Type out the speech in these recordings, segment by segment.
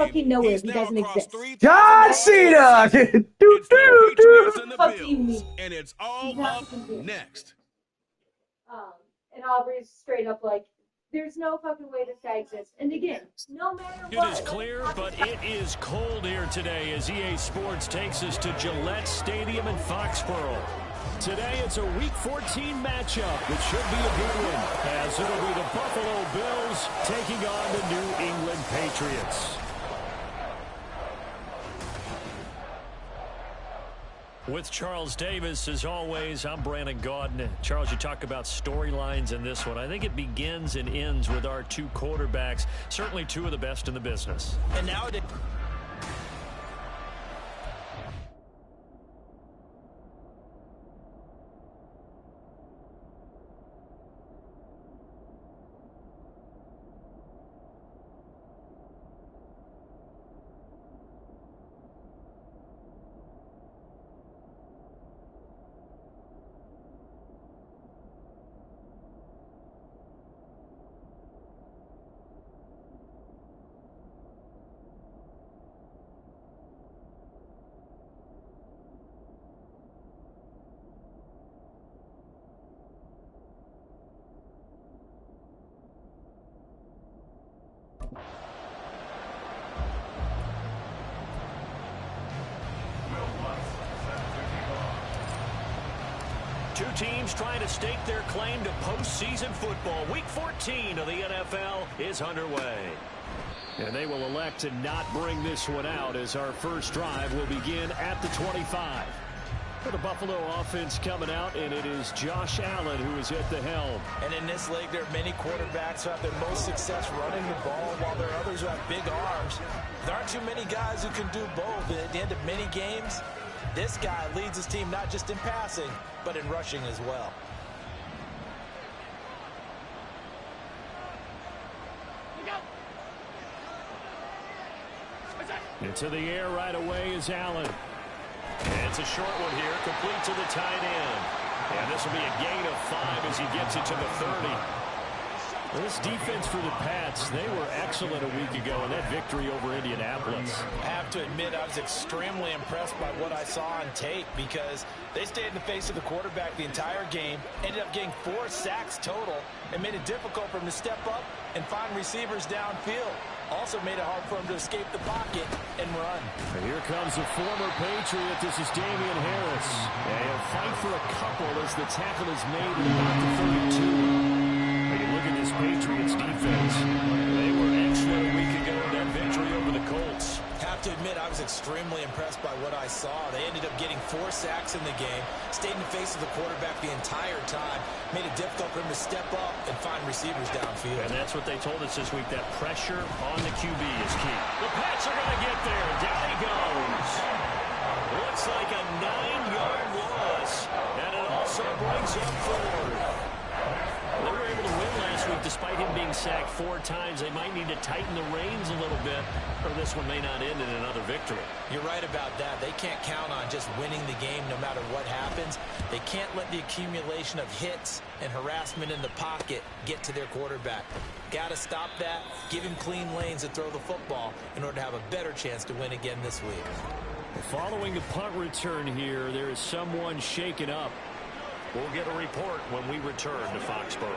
fucking nowhere. He doesn't exist. John Cena! Fuck you mean? And it's all up next. And Aubrey's straight up like, there's no fucking way this guy exists. And again, no matter what. It is clear, but it is cold here today as EA Sports takes us to Gillette Stadium in Foxborough. Today, it's a Week 14 matchup, which should be a good one, as it'll be the Buffalo Bills taking on the New England Patriots. With Charles Davis, as always, I'm Brandon Gaudin. Charles, you talk about storylines in this one. I think it begins and ends with our two quarterbacks, certainly two of the best in the business. And nowadays... Two teams trying to stake their claim to postseason football. Week 14 of the NFL is underway. And they will elect to not bring this one out as our first drive will begin at the 25. For the Buffalo offense coming out, and it is Josh Allen who is at the helm. And in this league, there are many quarterbacks who have their most success running the ball, while there are others who have big arms. There aren't too many guys who can do both. And at the end of many games, this guy leads his team not just in passing, but in rushing as well. Into the air right away is Allen. And it's a short one here, complete to the tight end. And this will be a gain of 5 as he gets it to the 30. This defense for the Pats, they were excellent a week ago in that victory over Indianapolis. I have to admit, I was extremely impressed by what I saw on tape because they stayed in the face of the quarterback the entire game, ended up getting 4 sacks total, and made it difficult for him to step up and find receivers downfield. Also made it hard for him to escape the pocket and run. And here comes a former Patriot. This is Damian Harris. And he'll fight for a couple as the tackle is made at about the 32. You look at this Patriots defense. They were excellent a week ago in that victory over the Colts. Have to admit, I was extremely impressed by what I saw. They ended up getting 4 sacks in the game, stayed in the face of the quarterback the entire time, made it difficult for him to step up and find receivers downfield. And that's what they told us this week, that pressure on the QB is key. The Pats are going to get there. Down he goes. Looks like a 9-yard loss, and it also brings up 4. They were able to win last week despite him being sacked 4 times. They might need to tighten the reins a little bit, or this one may not end in another victory. You're right about that. They can't count on just winning the game no matter what happens. They can't let the accumulation of hits and harassment in the pocket get to their quarterback. Got to stop that, give him clean lanes to throw the football in order to have a better chance to win again this week. Following the punt return here, there is someone shaken up. We'll get a report when we return to Foxborough.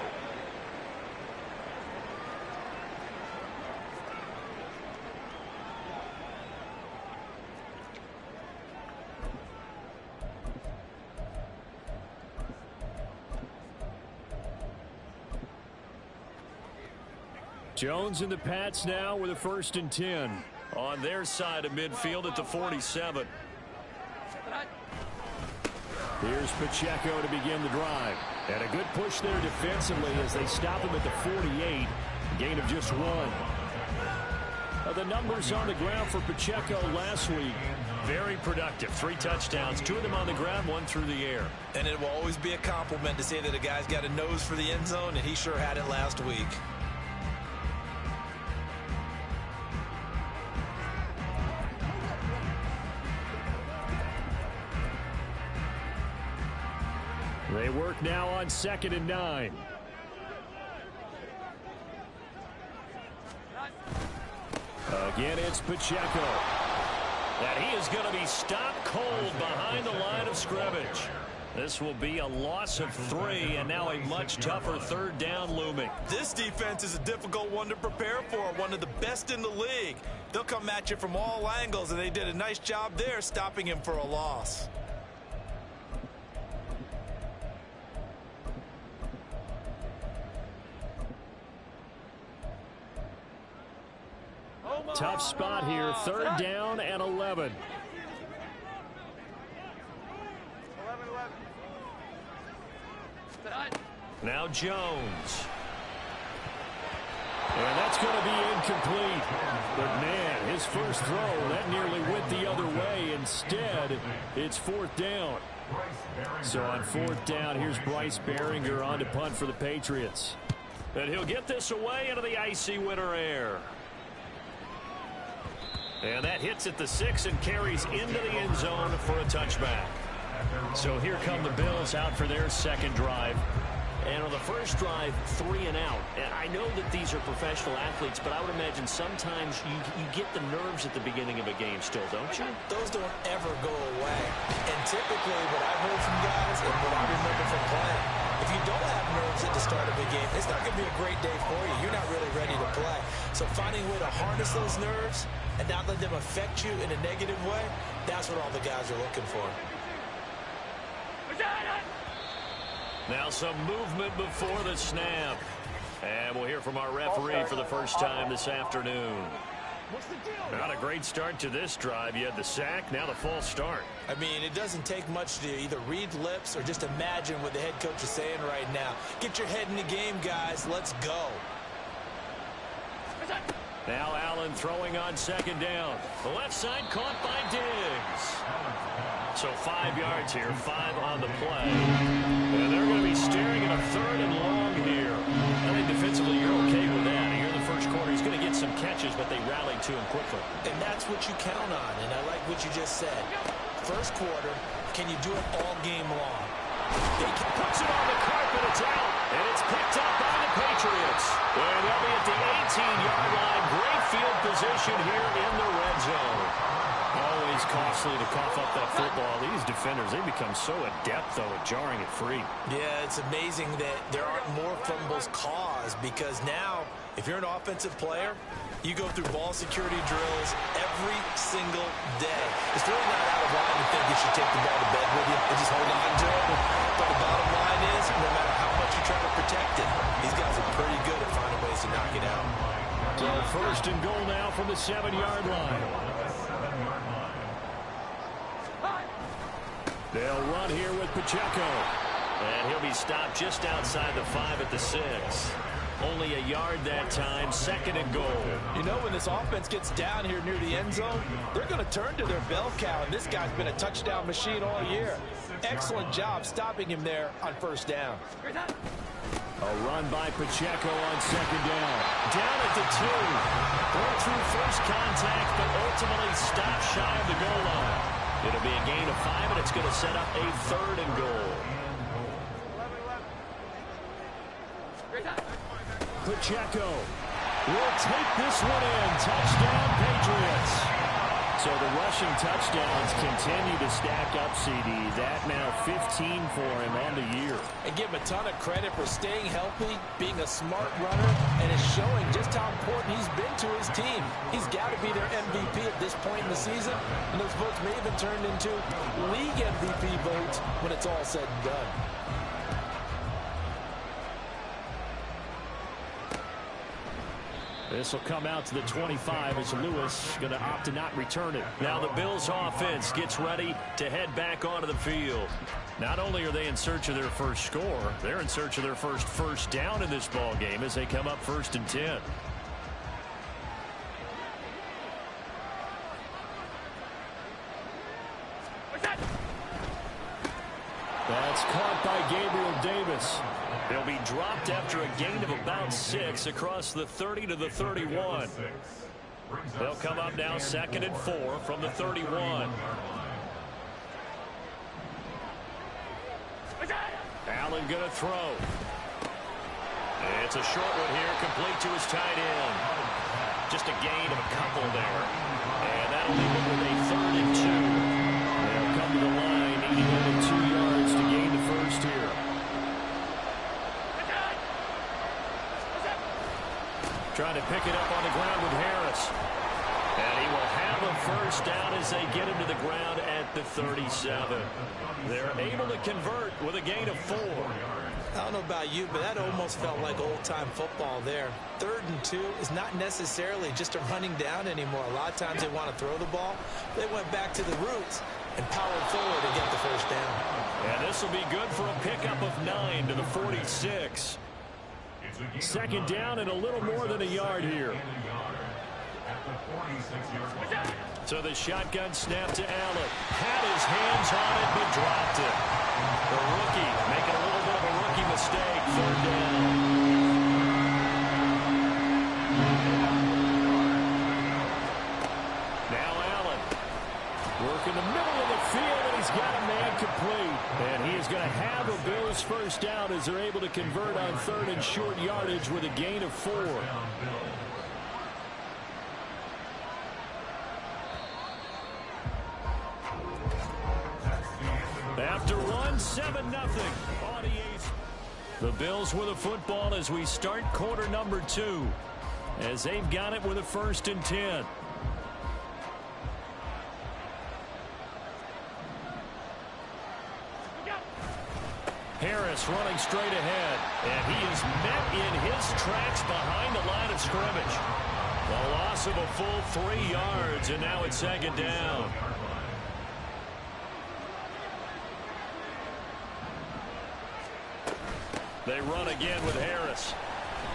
Jones and the Pats now with a 1st and 10 on their side of midfield at the 47. Here's Pacheco to begin the drive. And a good push there defensively as they stop him at the 48. Gain of just 1. The numbers on the ground for Pacheco last week. Very productive. 3 touchdowns, 2 of them on the ground, 1 through the air. And it will always be a compliment to say that a guy's got a nose for the end zone, and he sure had it last week. They work now on 2nd and 9. A Again, it's Pacheco. And he is going to be stopped cold behind the line of scrimmage. This will be a loss of 3, and now a much tougher third down looming. This defense is a difficult one to prepare for, one of the best in the league. They'll come at you from all angles, and they did a nice job there stopping him for a loss. Tough spot here, third down and 11. Now Jones. And that's going to be incomplete. But, man, his first throw, that nearly went the other way. Instead, it's fourth down. So on fourth down, here's Bryce Behringer on to punt for the Patriots. And he'll get this away into the icy winter air. And that hits at the 6 and carries into the end zone for a touchback. So here come the Bills out for their second drive. And on the first drive, 3 and out. And I know that these are professional athletes, but I would imagine sometimes you get the nerves at the beginning of a game still, don't you? Those don't ever go away. And typically what I've heard from guys and what I remember from playing, if you don't have nerves at the start of a game, it's not going to be a great day for you. You're not really ready to play. So finding a way to harness those nerves and not let them affect you in a negative way, that's what all the guys are looking for. Now some movement before the snap. And we'll hear from our referee for the first time this afternoon. Not a great start to this drive. You had the sack, now the false start. I mean, it doesn't take much to either read lips or just imagine what the head coach is saying right now. Get your head in the game, guys. Let's go. Now Allen throwing on second down. The left side caught by Diggs. So 5 yards here, 5 on the play. And they're going to be staring at a third and long here. I think defensively you're okay with that. Here in the first quarter, he's going to get some catches, but they rallied to him quickly. And that's what you count on, and I like what you just said. First quarter, can you do it all game long? He puts it on the carpet, it's out, and it's picked up by the Patriots. And they'll be at the 18-yard line. Great field position here in the red zone. Always costly to cough up that football. These defenders, they become so adept, though, at jarring it free. Yeah, it's amazing that there aren't more fumbles caused because now, if you're an offensive player, you go through ball security drills every single day. It's really not out of line to think you should take the ball to bed with you and just hold on to it. But the bottom line is, no matter how much you try to protect it, these guys are pretty good at finding ways to knock it out. So first and goal now from the 7-yard line. They'll run here with Pacheco. And he'll be stopped just outside the 5 at the 6. Only a yard that time, second and goal. You know, when this offense gets down here near the end zone, they're going to turn to their bell cow, and this guy's been a touchdown machine all year. Excellent job stopping him there on first down. A run by Pacheco on second down. Down at the 2. Broke through first contact, but ultimately stopped shy of the goal line. It'll be a gain of 5, and it's going to set up a third and goal. Pacheco will take this one in. Touchdown, Patriots. So the rushing touchdowns continue to stack up, CD. That now 15 for him on the year. And give him a ton of credit for staying healthy, being a smart runner, and is showing just how important he's been to his team. He's got to be their MVP at this point in the season, and those votes may even turn into league MVP votes when it's all said and done. This will come out to the 25 as Lewis going to opt to not return it. Now the Bills offense gets ready to head back onto the field. Not only are they in search of their first score, they're in search of their first down in this ball game as they come up 1st and 10. That's caught by Gabriel Davis. They'll be dropped after a gain of about 6 across the 30 to the 31. They'll come up now 2nd and 4 from the 31. Allen going to throw. It's a short one here, complete to his tight end. Just a gain of a couple there. And that'll leave it with a 3rd and 2. They'll come to the line, needing only 2 yards to gain the first here. Trying to pick it up on the ground with Harris. And he will have a first down as they get him to the ground at the 37. They're able to convert with a gain of 4. I don't know about you, but that almost felt like old-time football there. 3rd and 2 is not necessarily just a running down anymore. A lot of times they want to throw the ball. They went back to the roots and powered forward to get the first down. And this will be good for a pickup of 9 to the 46. 2nd down and a little more than a yard here. So the shotgun snap to Allen. Had his hands on it, but dropped it. The rookie making a little bit of a rookie mistake. 3rd down. Now Allen. Working the middle of the field, and he's got a man complete. And he is going to have a Bills first down as they're able to convert on 3rd and short yardage with a gain of 4. After one, 7-0. The Bills with a football as we start quarter number 2. As they've got it with a 1st and 10. Harris running straight ahead. And he is met in his tracks behind the line of scrimmage. The loss of a full 3 yards, and now it's 2nd down. They run again with Harris.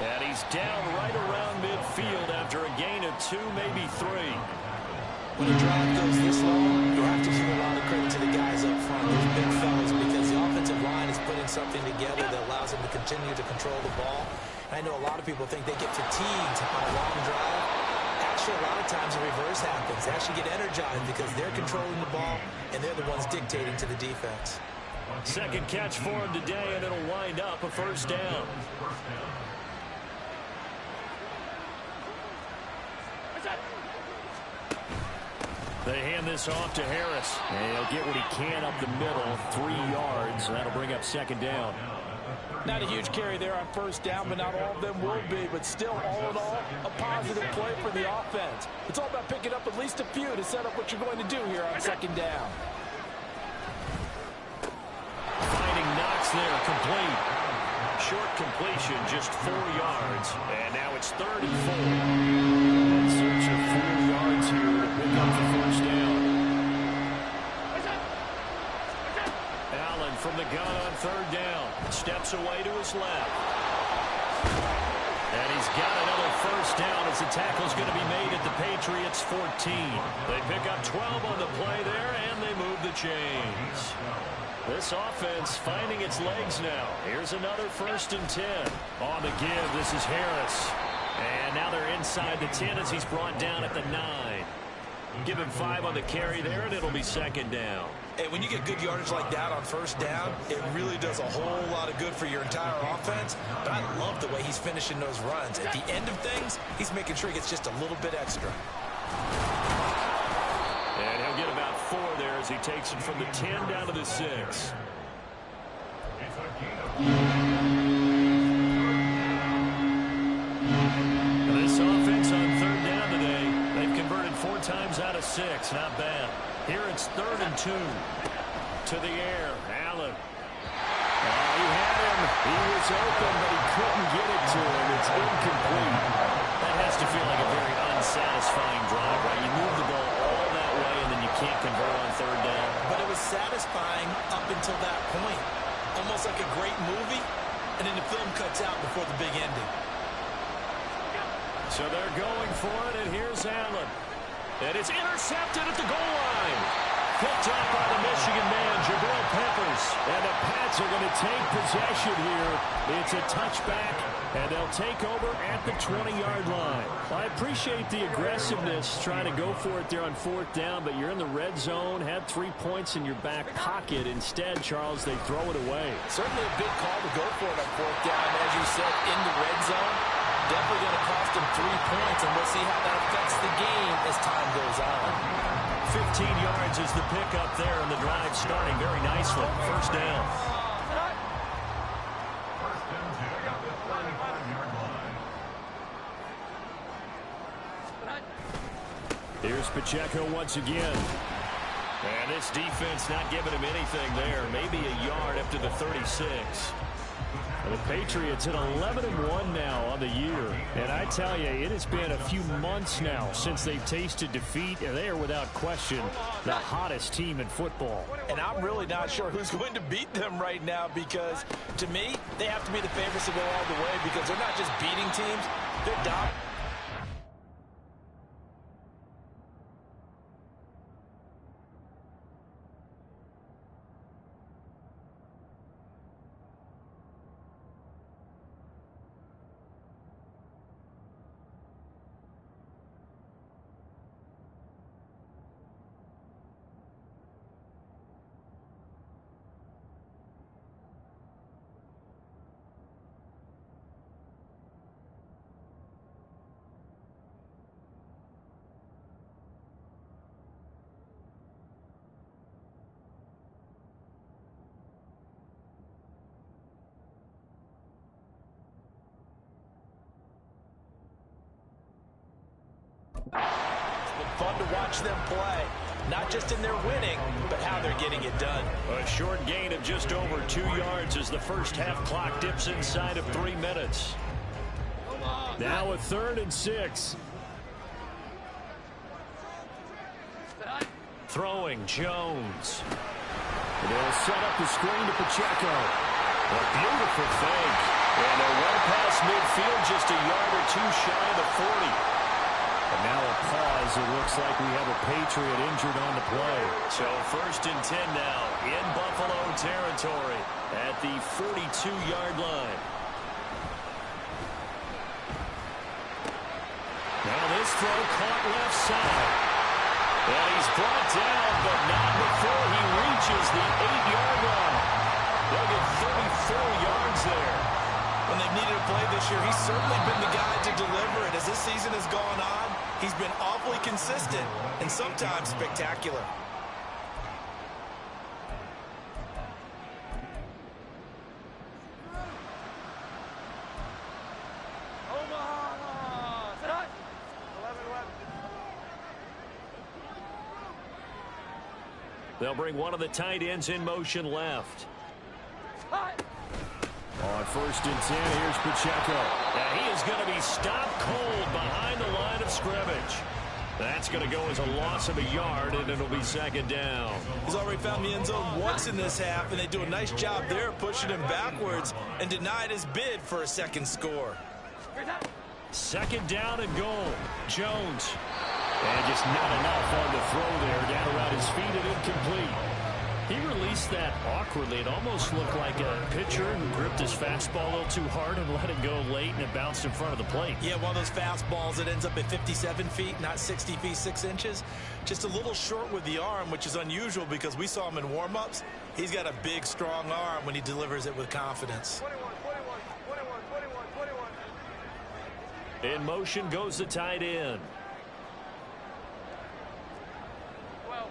And he's down right around midfield after a gain of 2, maybe 3. When a drive goes this long, you have to give a lot of credit to the guys up front, those big fellas, because the offensive line is putting something together that allows them to continue to control the ball. I know a lot of people think they get fatigued on a long drive. Actually, a lot of times the reverse happens. They actually get energized because they're controlling the ball, and they're the ones dictating to the defense. 2nd catch for him today, and it'll wind up a first down. They hand this off to Harris. And he'll get what he can up the middle, 3 yards. And that'll bring up 2nd down. Not a huge carry there on first down, but not all of them will be. But still, all in all, a positive play for the offense. It's all about picking up at least a few to set up what you're going to do here on 2nd down. Finding Knox there, complete. Short completion, just 4 yards. And now it's 3rd and 4. In search of 4 yards here to pick up the first down. Allen from the gun on 3rd down. Steps away to his left. And he's got another first down as the tackle's going to be made at the Patriots' 14. They pick up 12 on the play there, and they move the chains. This offense finding its legs now. Here's another 1st and 10. On the give, this is Harris. And now they're inside the 10 as he's brought down at the 9. Give him 5 on the carry there, and it'll be 2nd down. Hey, when you get good yardage like that on first down, it really does a whole lot of good for your entire offense. But I love the way he's finishing those runs. At the end of things, he's making sure he gets just a little bit extra. And he'll get about 4 there as he takes it from the 10 down to the 6. This offense on 3rd down today, they've converted 4 times out of 6. Not bad. Here it's 3rd and 2. To the air. Allen. He had him. He was open, but he couldn't get it to him. It's incomplete. That has to feel like a very unsatisfying drive, right? You move the ball all that way, and then you can't convert on 3rd down. But it was satisfying up until that point. Almost like a great movie, and then the film cuts out before the big ending. So they're going for it, and here's Allen. And it's intercepted at the goal line. Picked up by the Michigan man, Jabril Peppers. And the Pats are going to take possession here. It's a touchback, and they'll take over at the 20-yard line. I appreciate the aggressiveness trying to go for it there on 4th down, but you're in the red zone, had 3 points in your back pocket. Instead, Charles, they throw it away. Certainly a big call to go for it on 4th down. As you said, in the red zone. Definitely going to cost them 3 points, and we'll see how that affects the game as time goes on. 15 yards is the pickup there, and the drive starting very nicely. First down. Here's Pacheco once again. And this defense not giving him anything there. Maybe a yard up to the 36. And the Patriots at 11-1 now on the year. And I tell you, it has been a few months now since they've tasted defeat, and they are without question the hottest team in football. And I'm really not sure who's going to beat them right now, because to me, they have to be the favorites to go all the way, because they're not just beating teams, they're dominating. It's been fun to watch them play, not just in their winning, but how they're getting it done. A short gain of just over 2 yards as the first half clock dips inside of 3 minutes. Now a 3rd and 6. Throwing Jones. They'll set up the screen to Pacheco. A beautiful fake. And a run past midfield, just a yard or two shy of the 40. And now a pause. It looks like we have a Patriot injured on the play. So 1st and 10 now in Buffalo territory at the 42-yard line. Now this throw caught left side. And he's brought down, but not before he reaches the 8-yard line. They'll get 34 yards there. When they've needed a play this year, he's certainly been the guy to deliver it. As this season has gone on, he's been awfully consistent and sometimes spectacular. They'll bring one of the tight ends in motion left. On 1st and 10, here's Pacheco. Yeah, he is going to be stopped cold behind the line of scrimmage. That's going to go as a loss of a yard, and it'll be 2nd down. He's already found the end zone once in this half, and they do a nice job there pushing him backwards and denied his bid for a 2nd score. 2nd down and goal. Jones. And just not enough on the throw there. Down around his feet and incomplete. He released that awkwardly. It almost looked like a pitcher who gripped his fastball a little too hard and let it go late, and it bounced in front of the plate. Yeah, one of those fastballs that ends up at 57 feet, not 60 feet, 6 inches. Just a little short with the arm, which is unusual because we saw him in warm-ups. He's got a big, strong arm when he delivers it with confidence. 21. In motion goes the tight end. 12.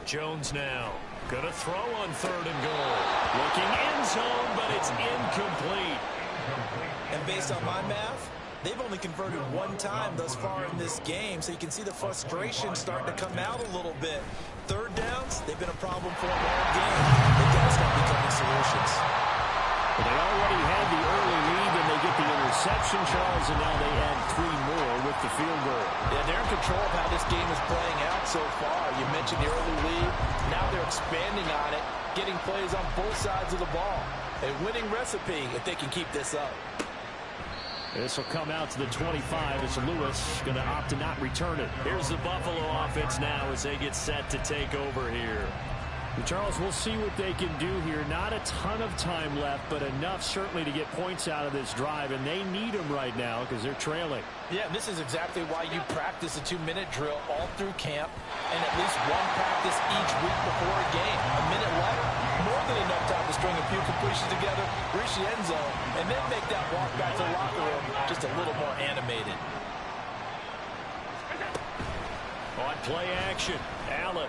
Jones now. Gonna throw on 3rd and goal. Looking end zone, but it's incomplete. And based on my math, they've only converted 1 time thus far in this game, so you can see the frustration starting to come out a little bit. 3rd downs, they've been a problem for them all game. They've got to start becoming solutions. Well, they already had the early lead, and they get the interception, Charles, and now they add 3 more with the field goal. Yeah, they're in control of how this game is playing out so far. You mentioned the early lead. Now they're expanding on it, getting plays on both sides of the ball. A winning recipe if they can keep this up. This will come out to the 25 as Lewis going to opt to not return it. Here's the Buffalo offense now as they get set to take over here. Charles, we'll see what they can do here. Not a ton of time left, but enough certainly to get points out of this drive, and they need them right now because they're trailing. Yeah, this is exactly why you practice a 2-minute drill all through camp and at least one practice each week before a game. A minute left, More than enough time to string a few completions together, reach the end zone, and then make that walk back to the locker room just a little more animated. On play action, Allen.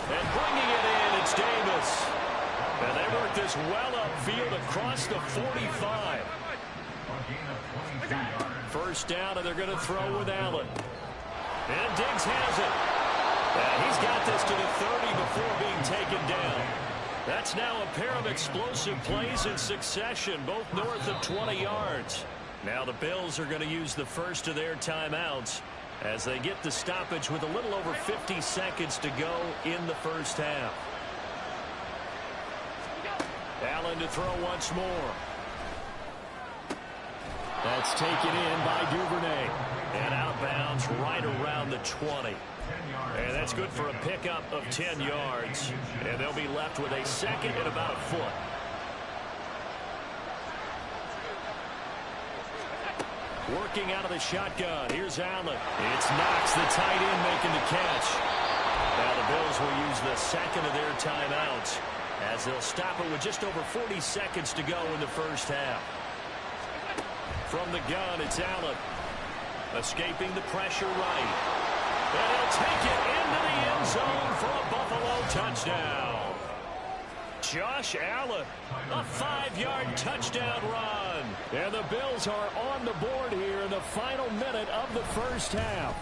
And bringing it in, it's Davis. And they work this well upfield across the 45. First down, and they're going to throw with Allen. And Diggs has it. And he's got this to the 30 before being taken down. That's now a pair of explosive plays in succession, both north of 20 yards. Now the Bills are going to use the first of their timeouts as they get the stoppage with a little over 50 seconds to go in the first half. Allen to throw once more. That's taken in by Duvernay. And out of bounds right around the 20. And that's good for a pickup of 10 yards. And they'll be left with a second and about a foot. Working out of the shotgun. Here's Allen. It's Knox, the tight end, making the catch. Now the Bills will use the second of their timeouts as they'll stop it with just over 40 seconds to go in the first half. From the gun, it's Allen. Escaping the pressure right. And he'll take it into the end zone for a Buffalo touchdown. Josh Allen, a 5-yard touchdown run. And the Bills are on the board here in the final minute of the first half.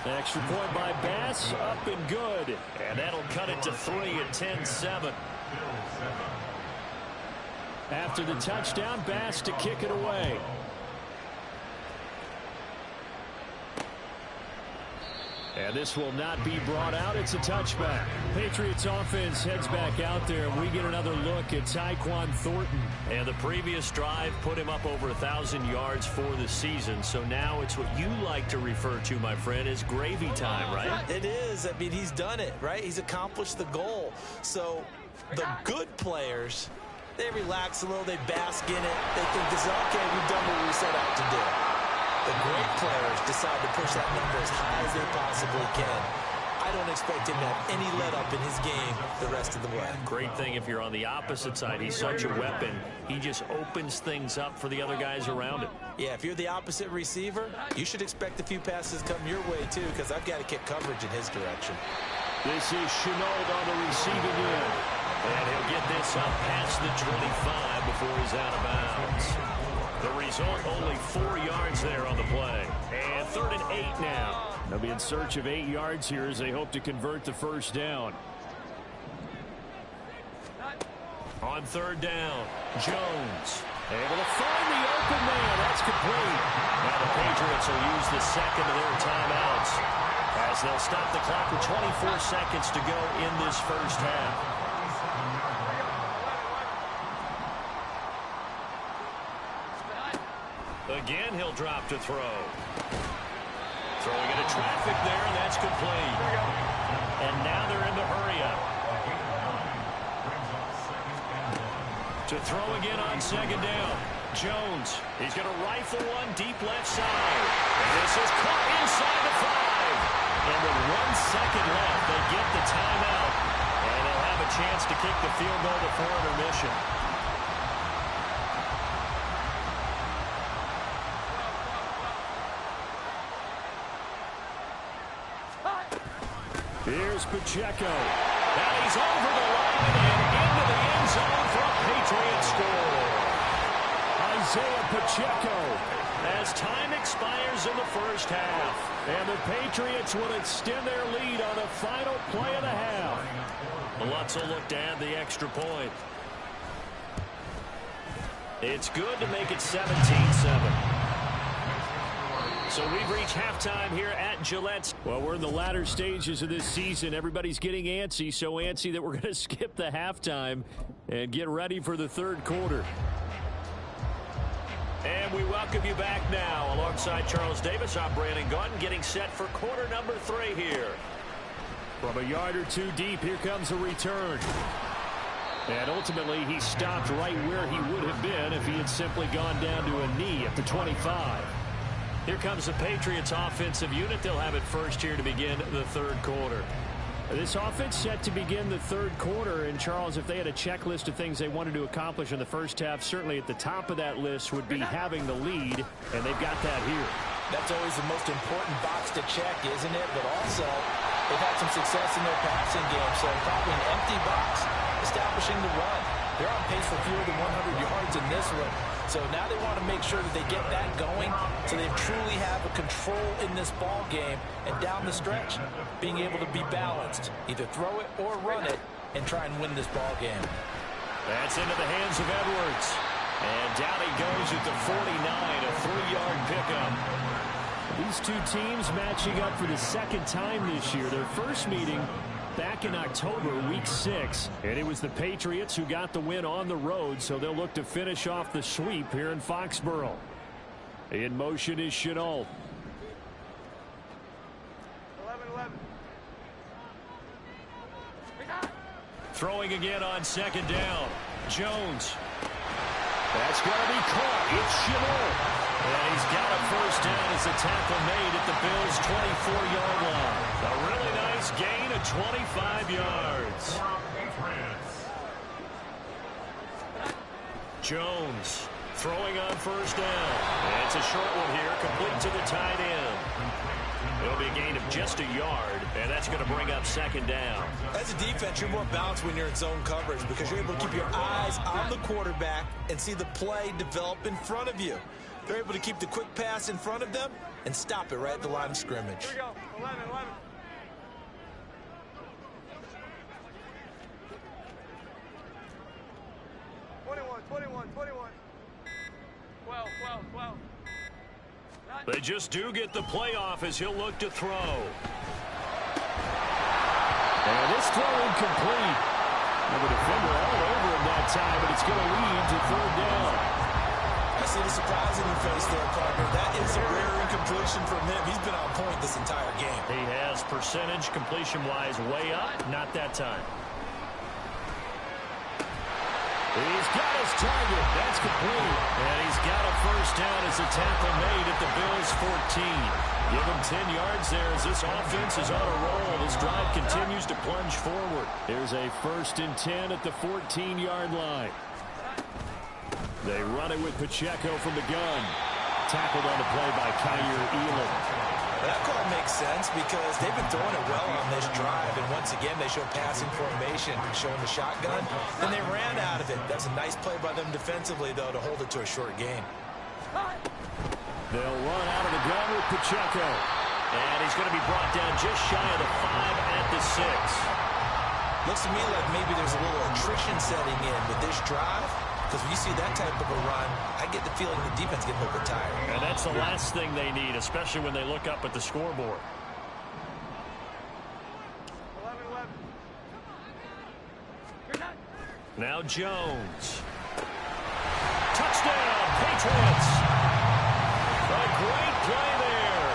Extra point by Bass, up and good. And that'll cut it to 3 at 10-7. After the touchdown, Bass to kick it away. And this will not be brought out. It's a touchback. Patriots offense heads back out there, and we get another look at Tyquan Thornton. And the previous drive put him up over 1,000 yards for the season. So now it's what you like to refer to, my friend, as gravy time, right? It is. I mean, he's done it, right? He's accomplished the goal. So the good players, they relax a little. They bask in it. They think this is, okay, we've done what we set out to do. The great players decide to push that number as high as they possibly can. I don't expect him to have any let-up in his game the rest of the way. Great thing if you're on the opposite side. He's such a weapon. He just opens things up for the other guys around him. Yeah, if you're the opposite receiver, you should expect a few passes come your way, too, because I've got to kick coverage in his direction. This is Chenault on the receiving end. And he'll get this up past the 25 before he's out of bounds. The result, only 4 yards there on the play. And 3rd and 8 now. They'll be in search of 8 yards here as they hope to convert the first down. On 3rd down, Jones able to find the open man. That's complete. Now the Patriots will use the second of their timeouts as they'll stop the clock with 24 seconds to go in this first half. Again, he'll drop to throw. Throwing into traffic there, and that's complete. And now they're in the hurry-up. To throw again on 2nd down. Jones, he's going to rifle one deep left side. And this is caught inside the 5. And with 1 second left, they get the timeout. And they'll have a chance to kick the field goal before intermission. Here's Pacheco. And he's over the line and into the end zone for a Patriot score. Isaiah Pacheco as time expires in the first half. And the Patriots will extend their lead on the final play of the half. Lutz will look to add the extra point. It's good to make it 17-7. So we've reached halftime here at Gillette. Well, we're in the latter stages of this season. Everybody's getting antsy, so antsy that we're going to skip the halftime and get ready for the 3rd quarter. And we welcome you back now. Alongside Charles Davis, I'm Brandon Gaudin, getting set for quarter number 3 here. From a yard or 2 deep, here comes a return. And ultimately, he stopped right where he would have been if he had simply gone down to a knee at the 25. Here comes the Patriots offensive unit. They'll have it first here to begin the 3rd quarter. This offense set to begin the third quarter. And, Charles, if they had a checklist of things they wanted to accomplish in the first half, certainly at the top of that list would be having the lead, and they've got that here. That's always the most important box to check, isn't it? But also, they've had some success in their passing game, so probably an empty box establishing the run. They're on pace for fewer than 100 yards in this one. So now they want to make sure that they get that going so they truly have a control in this ball game and down the stretch, being able to be balanced, either throw it or run it and try and win this ball game. That's into the hands of Edwards. And down he goes at the 49, a 3-yard pickup. These two teams matching up for the second time this year. Their first meeting back in October, week 6, and it was the Patriots who got the win on the road, so they'll look to finish off the sweep here in Foxborough. In motion is Chenault. 11-11. Throwing again on second down. Jones. That's going to be caught. It's Chenault. And he's got a first down as the tackle made at the Bills' 24-yard line. A really nice gain of 25 yards. Jones throwing on first down. And it's a short one here, complete to the tight end. It'll be a gain of just a yard, and that's going to bring up second down. As a defense, you're more balanced when you're in zone coverage because you're able to keep your eyes on the quarterback and see the play develop in front of you. They're able to keep the quick pass in front of them and stop it right at the line of scrimmage. Here we go. 11-11. They just do get the playoff as he'll look to throw. And this throw incomplete. And the defender all over him that time, but it's going to lead to third down. I see the surprise in your face there, partner. That is a rare incompletion from him. He's been on point this entire game. He has percentage completion-wise way up. Not that time. He's got his target. That's complete. And he's got a first down as a tackle made at the Bills' 14. Give him 10 yards there as this offense is on a roll. This drive continues to plunge forward. Here's a 1st and 10 at the 14-yard line. They run it with Pacheco from the gun. Tackled on the play by Kyer Elam. That call makes sense because they've been throwing it well on this drive, and once again they show passing formation, showing the shotgun, and they ran out of it. That's a nice play by them defensively, though, to hold it to a short game. They'll run out of the gun with Pacheco. And he's going to be brought down just shy of the 5 at the 6. Looks to me like maybe there's a little attrition setting in with this drive. Because when you see that type of a run, I get the feeling the defense getting a little bit tired. And that's the last thing they need, especially when they look up at the scoreboard. 11-11. Now Jones. Touchdown, Patriots. A great play there.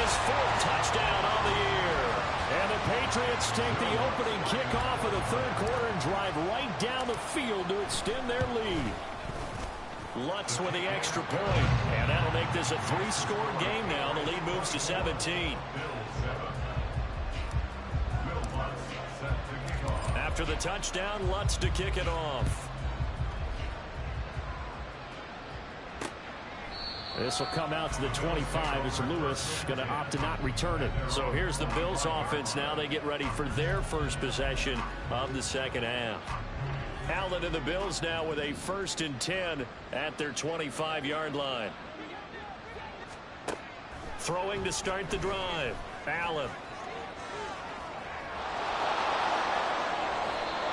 His 4th touchdown on the year. And the Patriots take the opening kickoff of the third quarter and drive right down the field to extend their lead. Lutz with the extra point. And that'll make this a 3-score game now. The lead moves to 17. After the touchdown, Lutz to kick it off. This will come out to the 25 as Lewis going to opt to not return it. So here's the Bills offense now. They get ready for their first possession of the second half. Allen and the Bills now with a 1st and 10 at their 25-yard line. Throwing to start the drive. Allen.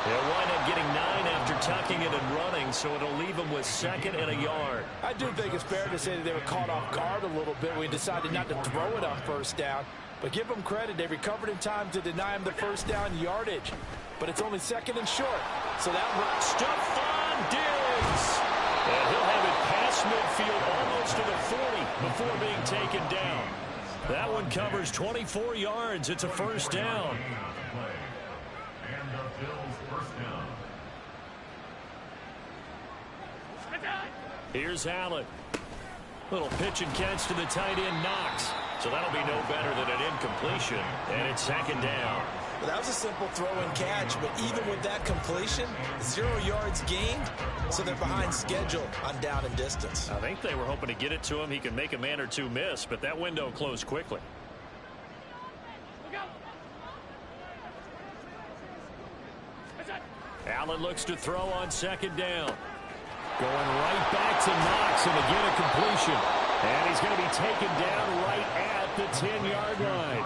They'll wind up getting 9 after tucking it and running, so it'll leave them with 2nd and a yard. I do think it's fair to say that they were caught off guard a little bit when we decided not to throw it on first down. But give them credit. They recovered in time to deny him the first down yardage. But it's only 2nd and short. So that works. Stephon Diggs. And he'll have it past midfield almost to the 40 before being taken down. That one covers 24 yards. It's a first down. Here's Allen. Little pitch and catch to the tight end, Knox. So that'll be no better than an incompletion. And it's 2nd down. Well, that was a simple throw and catch, but even with that completion, 0 yards gained, so they're behind schedule on down and distance. I think they were hoping to get it to him. He could make a man or two miss, but that window closed quickly. Allen looks to throw on second down. Going right back to Knox, and again a completion. And he's going to be taken down right at the 10-yard line.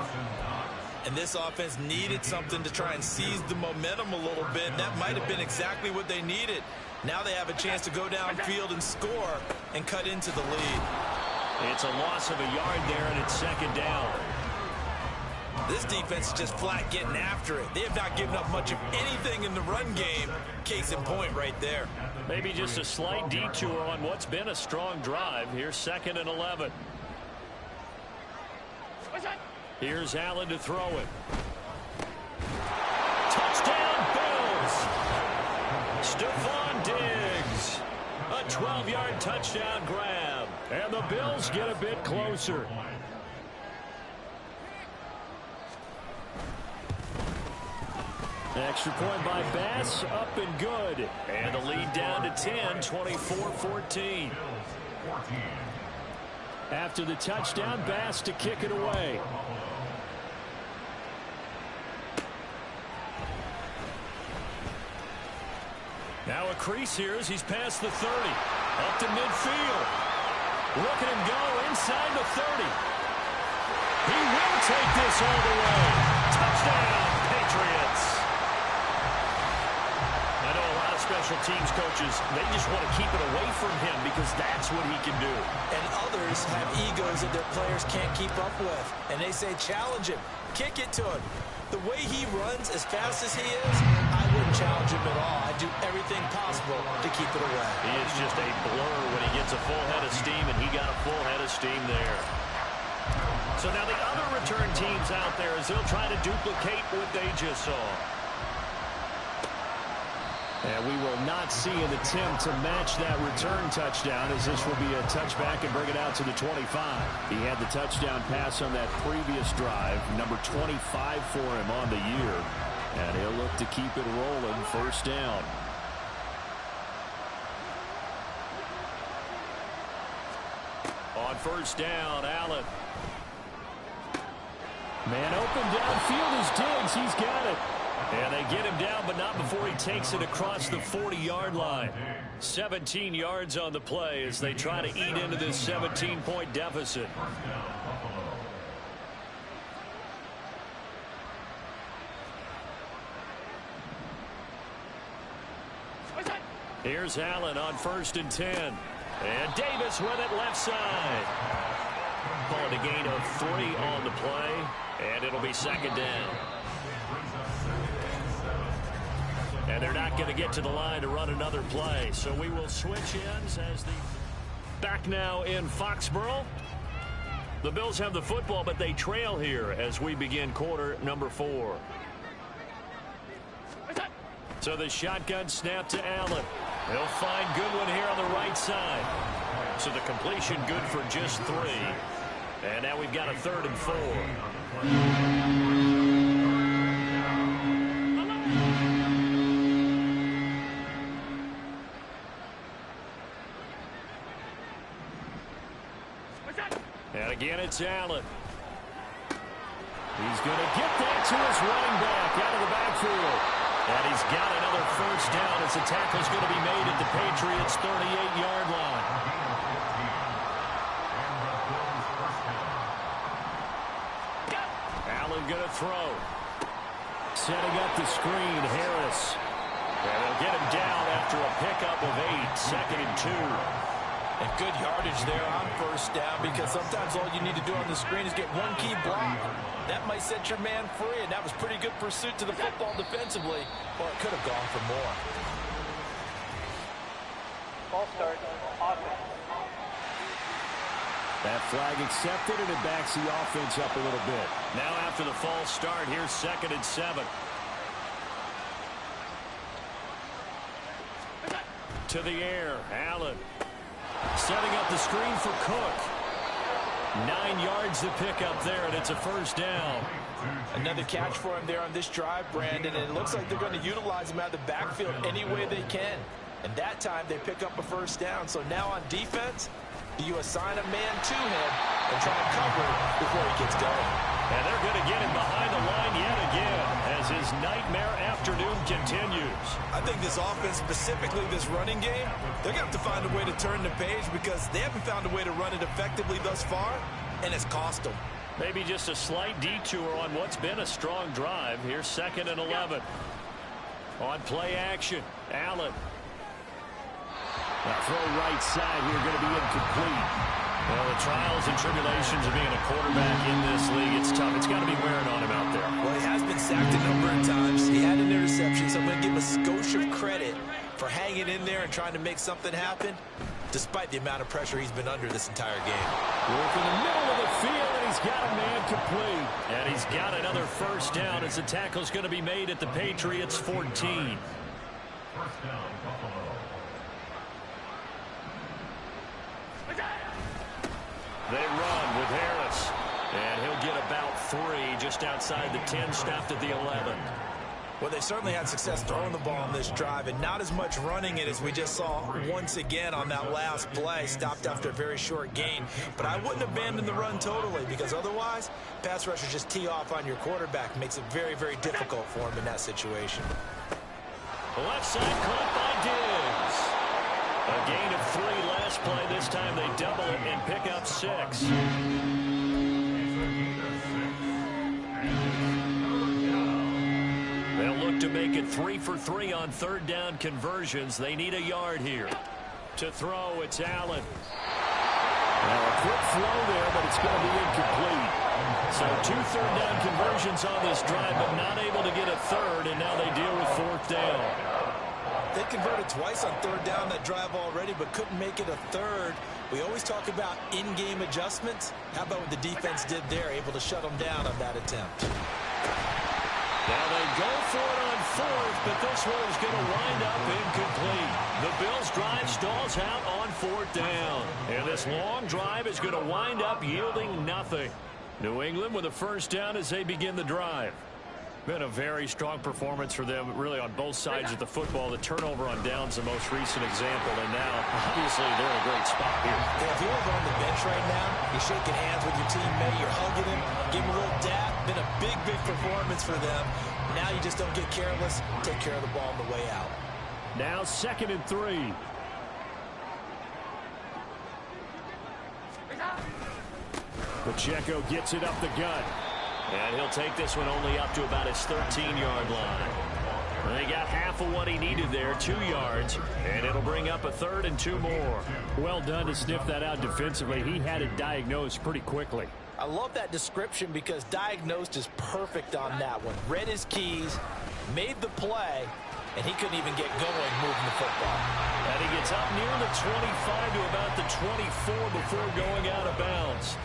And this offense needed something to try and seize the momentum a little bit, and that might have been exactly what they needed. Now they have a chance to go downfield and score and cut into the lead. It's a loss of a yard there, and it's second down. This defense is just flat getting after it. They have not given up much of anything in the run game. Case in point right there. Maybe just a slight detour on what's been a strong drive. Here's 2nd and 11. Here's Allen to throw it. Touchdown, Bills! Stephon Diggs. A 12-yard touchdown grab. And the Bills get a bit closer. Extra point by Bass, up and good. And the lead down to 10, 24-14. After the touchdown, Bass to kick it away. Now a crease here as he's past the 30. Up to midfield. Look at him go inside the 30. He will take this all the way. Touchdown, Patriots. I know a lot of special teams coaches, they just want to keep it away from him because that's what he can do. And others have egos that their players can't keep up with. And they say, challenge him. Kick it to him. The way he runs as fast as he is, I wouldn't challenge him at all. I'd do everything possible to keep it away. He is just a blur when he gets a full head of steam, and he got a full head of steam there. So now the other return teams out there as they'll try to duplicate what they just saw. And we will not see an attempt to match that return touchdown, as this will be a touchback and bring it out to the 25. He had the touchdown pass on that previous drive, number 25 for him on the year. And he'll look to keep it rolling, first down. On first down, Allen. Man open downfield is Diggs. He's got it. And they get him down, but not before he takes it across the 40-yard line. 17 yards on the play as they try to eat into this 17-point deficit. Here's Allen on 1st and 10. And Davis with it left side. Calling a gain of 3 on the play. And it'll be second down. And they're not going to get to the line to run another play. So we will switch ends as the back now in Foxborough. The Bills have the football, but they trail here as we begin quarter number 4. So the shotgun snap to Allen. He'll find Goodwin here on the right side. So the completion good for just 3. And now we've got a 3rd and 4. And again, it's Allen. He's going to get that to his running back out of the backfield. And he's got another first down as the tackle's going to be made at the Patriots' 38-yard line. Allen going to throw. Setting up the screen, Harris. And they'll get him down after a pickup of 8, 2nd and 2. And good yardage there on first down, because sometimes all you need to do on the screen is get one key block. That might set your man free, and that was pretty good pursuit to the football defensively, or it could have gone for more. Ball start. Offense. That flag accepted, and it backs the offense up a little bit. Now after the false start, here's 2nd and 7. To the air, Allen. Setting up the screen for Cook. 9 yards to pick up there, and it's a first down. Another catch for him there on this drive, Brandon, and it looks like they're going to utilize him out of the backfield any way they can. And that time they pick up a first down. So now on defense, you assign a man to him and try to cover it before he gets going. And they're going to get him behind the line yet again as his nightmare afternoon continues. I think this offense, specifically this running game, they're going to have to find a way to turn the page because they haven't found a way to run it effectively thus far, and it's cost them. Maybe just a slight detour on what's been a strong drive. Here's 2nd and 11. On play action, Allen. That throw right side here going to be incomplete. Well, the trials and tribulations of being a quarterback in this league, it's tough. It's got to be wearing on him out there. Well, he has been sacked a number of times. He had an interception, so I'm going to give him a skosh of credit for hanging in there and trying to make something happen, despite the amount of pressure he's been under this entire game. Work in the middle of the field, and he's got a man complete. And he's got another first down as the tackle's going to be made at the Patriots' 14. They run with Harris, and he'll get about 3 just outside the 10, stopped at the 11. Well, they certainly had success throwing the ball on this drive, and not as much running it as we just saw once again on that last play, stopped after a very short gain. But I wouldn't abandon the run totally, because otherwise, pass rushers just tee off on your quarterback. Makes it very, very difficult for him in that situation. Left side caught by Diggs. A gain of 3 last play. This time they double it and pick up 6. They'll look to make it 3 for 3 on 3rd down conversions. They need a yard here. To throw, it's Allen. Well, a quick throw there, but it's going to be incomplete. So 2 3rd down conversions on this drive, but not able to get a 3rd, and now they deal with 4th down. They converted twice on 3rd down that drive already, but couldn't make it a 3rd. We always talk about in-game adjustments. How about what the defense did there, able to shut them down on that attempt? Now they go for it on 4th, but this one is going to wind up incomplete. The Bills' drive stalls out on 4th down. And this long drive is going to wind up yielding nothing. New England with a first down as they begin the drive. Been a very strong performance for them, really, on both sides of the football. The turnover on downs, the most recent example, and now, obviously, they're in a great spot here. Yeah, if you're on the bench right now, you're shaking hands with your teammate, you're hugging him, give him a little dap. Been a big, big performance for them. Now you just don't get careless. Take care of the ball on the way out. Now 2nd and 3. Pacheco gets it up the gut. And he'll take this one only up to about his 13-yard line. They got half of what he needed there, 2 yards, and it'll bring up a 3rd and 2 more. Well done to sniff that out defensively. He had it diagnosed pretty quickly. I love that description because diagnosed is perfect on that one. Read his keys, made the play, and he couldn't even get going moving the football. And he gets up near the 25 to about the 24 before going out of bounds.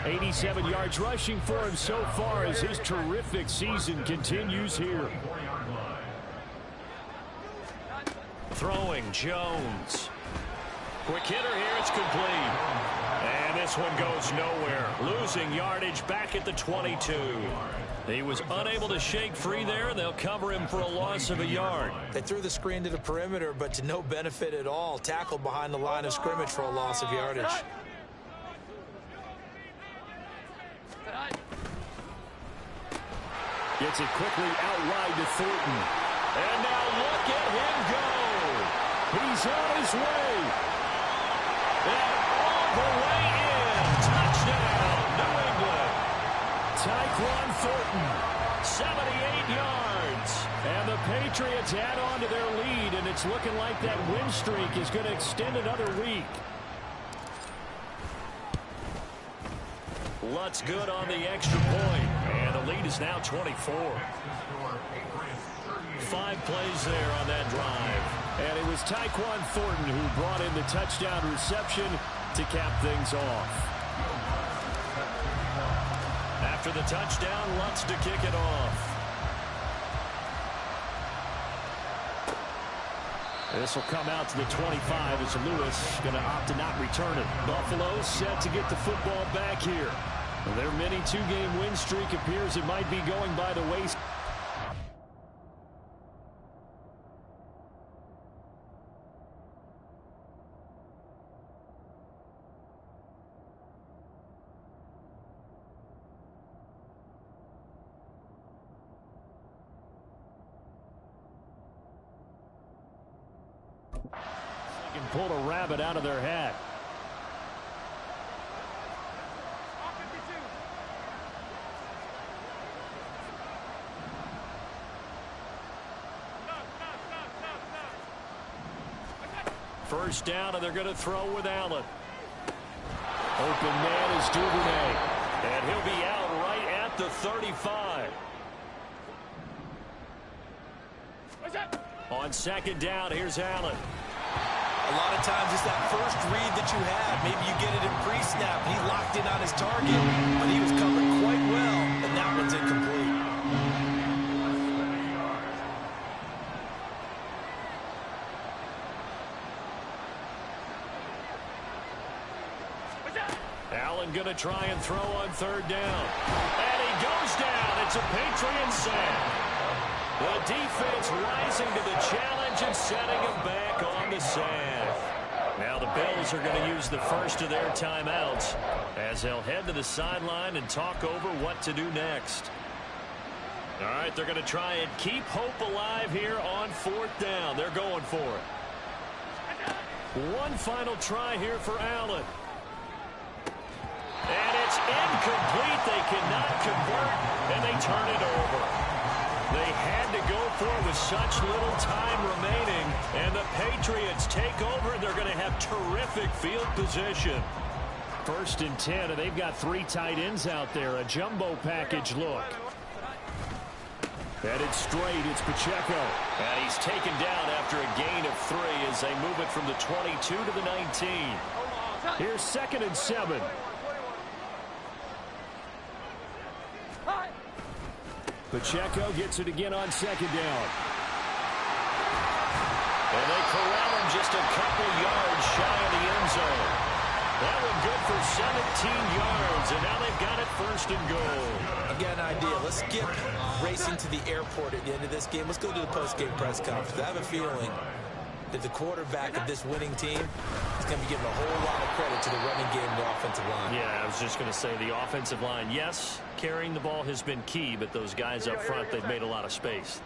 87 yards rushing for him so far as his terrific season continues here. Throwing, Jones. Quick hitter here, it's complete. And this one goes nowhere. Losing yardage back at the 22. He was unable to shake free there, and they'll cover him for a loss of a yard. They threw the screen to the perimeter, but to no benefit at all. Tackled behind the line of scrimmage for a loss of yardage. Gets it quickly out wide to Thornton. And now look at him go. He's on his way. And all the way in. Touchdown, New England. Tyquan Thornton. 78 yards. And the Patriots add on to their lead, and it's looking like that win streak is going to extend another week. Lutz good on the extra point, and the lead is now 24. 5 plays there on that drive. And it was Tyquan Thornton who brought in the touchdown reception to cap things off. After the touchdown, Lutz to kick it off. This will come out to the 25 as Lewis going to opt to not return it. Buffalo set to get the football back here. Their mini 2-game win streak appears it might be going by the wayside. They can pull a rabbit out of their hat. First down, and they're going to throw with Allen. Open man is Duvernay, and he'll be out right at the 35. On second down, here's Allen. A lot of times it's that first read that you have. Maybe you get it in pre-snap. He locked in on his target, but he was covered quite well, and that one's incomplete. Allen going to try and throw on third down. And he goes down. It's a Patriot sack. The defense rising to the challenge and setting him back on the sack. Now the Bills are going to use the first of their timeouts as they'll head to the sideline and talk over what to do next. All right, they're going to try and keep hope alive here on fourth down. They're going for it. One final try here for Allen. And it's incomplete. They cannot convert, and they turn it over. They had to go for it with such little time remaining, and the Patriots take over. They're going to have terrific field position. First and 10, and they've got 3 tight ends out there. A jumbo package look. Headed straight, it's Pacheco. And he's taken down after a gain of 3 as they move it from the 22 to the 19. Here's second and 7. Pacheco gets it again on second down. And they corral him just a couple yards shy of the end zone. That one good for 17 yards, and now they've got it first and goal. I've got an idea. Let's skip racing to the airport at the end of this game. Let's go to the post-game press conference. I have a feeling that the quarterback of this winning team is going to be given a whole lot of credit to the running game and the offensive line. Yeah, I was just going to say the offensive line, yes, carrying the ball has been key, but those guys up front, they've made a lot of space.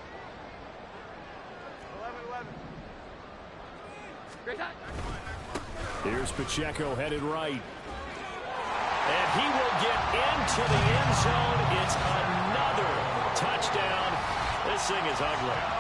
11-11. Here's Pacheco headed right. And he will get into the end zone. It's another touchdown. This thing is ugly.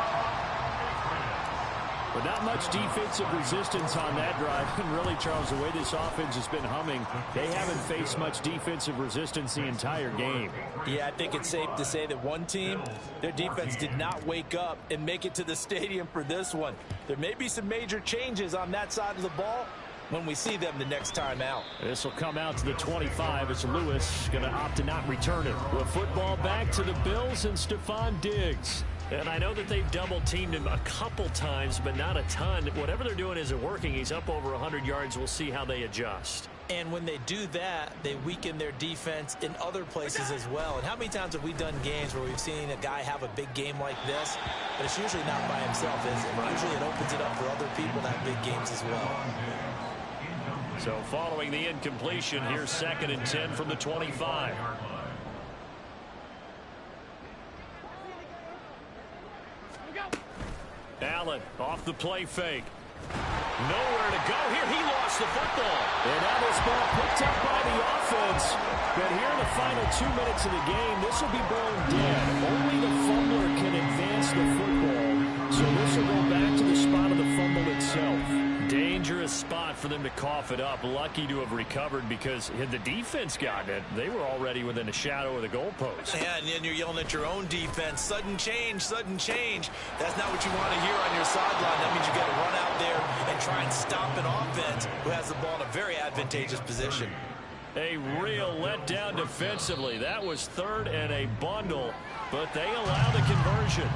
But not much defensive resistance on that drive. And really, Charles, the way this offense has been humming, they haven't faced much defensive resistance the entire game. Yeah, I think it's safe to say that one team, their defense did not wake up and make it to the stadium for this one. There may be some major changes on that side of the ball when we see them the next time out. This will come out to the 25 as Lewis going to opt to not return it. The football back to the Bills and Stephon Diggs. And I know that they've double-teamed him a couple times, but not a ton. Whatever they're doing isn't working. He's up over 100 yards. We'll see how they adjust. And when they do that, they weaken their defense in other places as well. And how many times have we done games where we've seen a guy have a big game like this, but it's usually not by himself, is it? Usually it opens it up for other people to have big games as well. So following the incompletion, here's second and 10 from the 25. Allen off the play fake. Nowhere to go here. He lost the football. And now this ball picked up by the offense. But here in the final 2 minutes of the game, this will be blown dead. Only the fumbler can advance the football. So this will go back to the spot of the fumble itself. Dangerous spot for them to cough it up. Lucky to have recovered because had the defense gotten it, they were already within a shadow of the goalpost. Yeah, and then you're yelling at your own defense. Sudden change, sudden change. That's not what you want to hear on your sideline. That means you got to run out there and try and stop an offense who has the ball in a very advantageous position. A real letdown defensively. That was third and a bundle, but they allow the conversion.